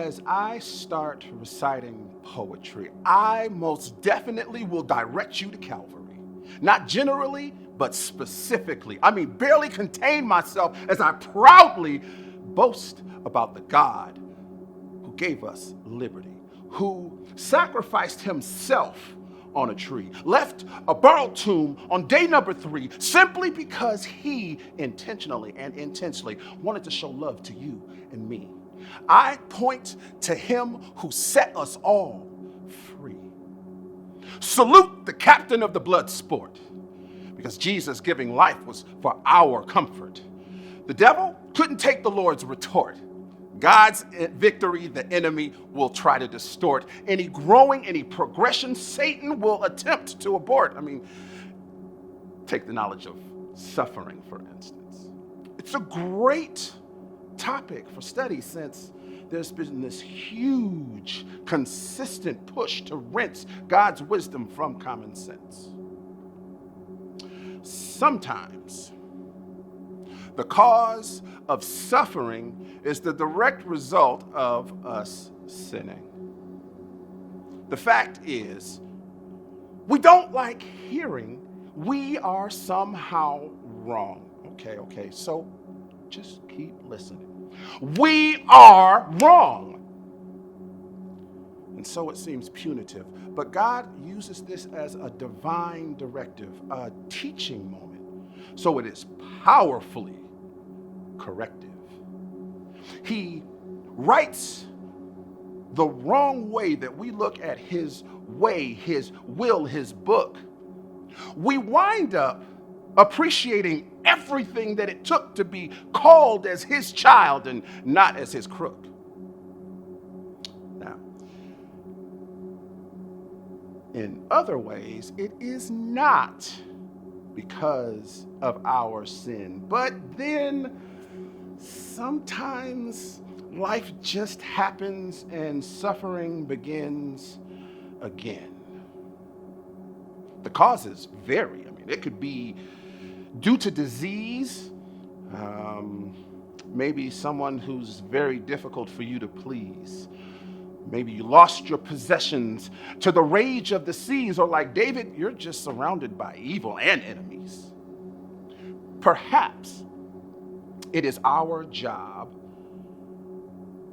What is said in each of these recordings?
as I start reciting poetry, I most definitely will direct you to Calvary. Not generally, but specifically. I mean, barely contain myself as I proudly boast about the God who gave us liberty, who sacrificed himself on a tree, left a borrowed tomb on day number 3, simply because he intentionally wanted to show love to you and me. I point to him who set us all free. Salute the captain of the blood sport, because Jesus giving life was for our comfort. The devil couldn't take the Lord's retort. God's victory, the enemy will try to distort. Any growing, any progression, Satan will attempt to abort. I mean, take the knowledge of suffering, for instance. It's a great topic for study since there's been this huge, consistent push to rinse God's wisdom from common sense. Sometimes the cause of suffering is the direct result of us sinning. The fact is, we don't like hearing we are somehow wrong. Okay, so just keep listening. We are wrong. And so it seems punitive. But God uses this as a divine directive, a teaching moment. So it is powerfully corrective. He writes the wrong way that we look at his way, his will, his book. We wind up appreciating everything that it took to be called as his child and not as his crook. Now, in other ways, it is not because of our sin, but then sometimes life just happens and suffering begins again. The causes vary. I mean, it could be due to disease, maybe someone who's very difficult for you to please. Maybe you lost your possessions to the rage of the seas, or like David, you're just surrounded by evil and enemies. Perhaps it is our job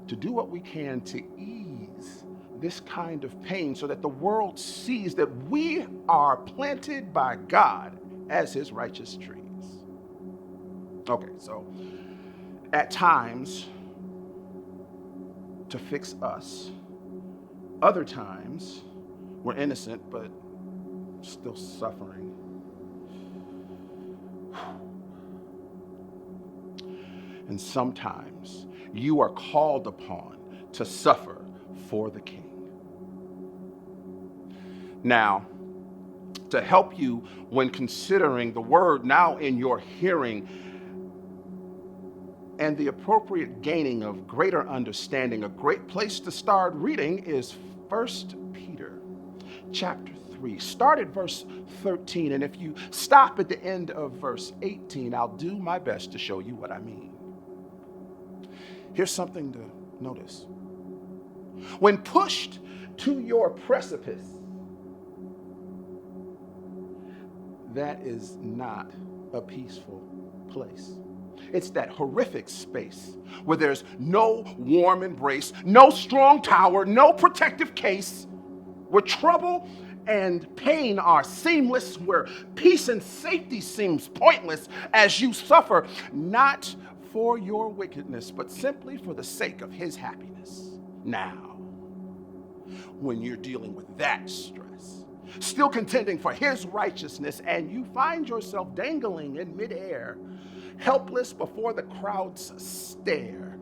to do what we can to ease this kind of pain so that the world sees that we are planted by God as his righteous trees. Okay, so at times, to fix us, other times, we're innocent but still suffering. And sometimes you are called upon to suffer for the King. Now, to help you when considering the word now in your hearing and the appropriate gaining of greater understanding, a great place to start reading is 1 Peter chapter 3. Start at verse 13, and if you stop at the end of verse 18, I'll do my best to show you what I mean. Here's something to notice. When pushed to your precipice, that is not a peaceful place. It's that horrific space where there's no warm embrace, no strong tower, no protective case, where trouble and pain are seamless, where peace and safety seems pointless as you suffer, not for your wickedness, but simply for the sake of his happiness. Now, when you're dealing with that stress, still contending for his righteousness, and you find yourself dangling in midair, helpless before the crowd's stare,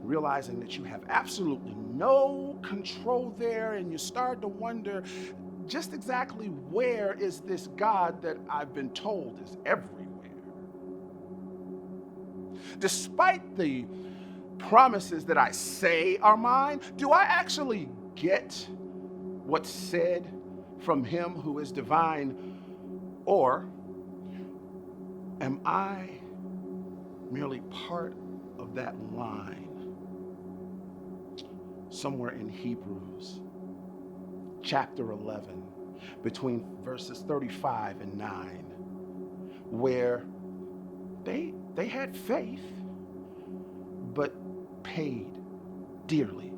realizing that you have absolutely no control there, and you start to wonder just exactly where is this God that I've been told is everywhere. Despite the promises that I say are mine, do I actually get what's said from him who is divine? Or am I merely part of that line? somewhere in Hebrews chapter 11, between verses 35 and 9, where they had faith, but paid dearly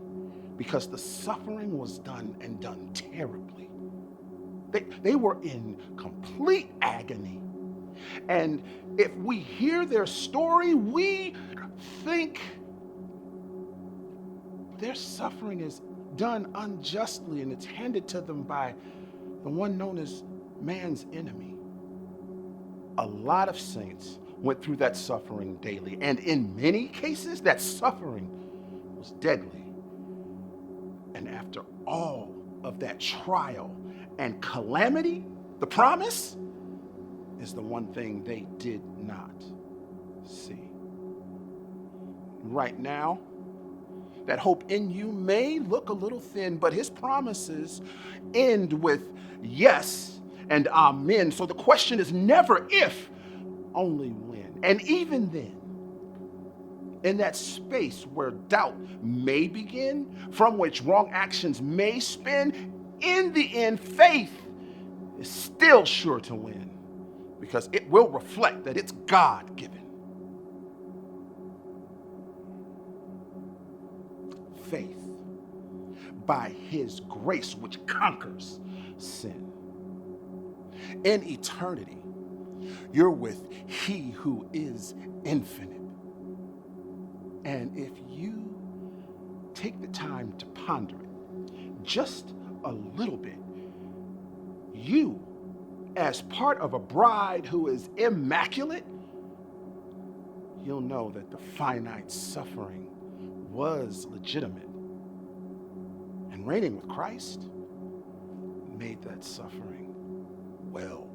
because the suffering was done and done terribly. They were in complete agony. And if we hear their story, we think their suffering is done unjustly and it's handed to them by the one known as man's enemy. A lot of saints went through that suffering daily, and in many cases, that suffering was deadly. And after all of that trial and calamity, the promise is the one thing they did not see. Right now, that hope in you may look a little thin, but his promises end with yes and amen. So the question is never if, only when. And even then, in that space where doubt may begin, from which wrong actions may spin, in the end, faith is still sure to win because it will reflect that it's God-given. Faith by his grace, which conquers sin. In eternity, you're with he who is infinite. And if you take the time to ponder it just a little bit, you, as part of a bride who is immaculate, you'll know that the finite suffering was legitimate. And reigning with Christ made that suffering well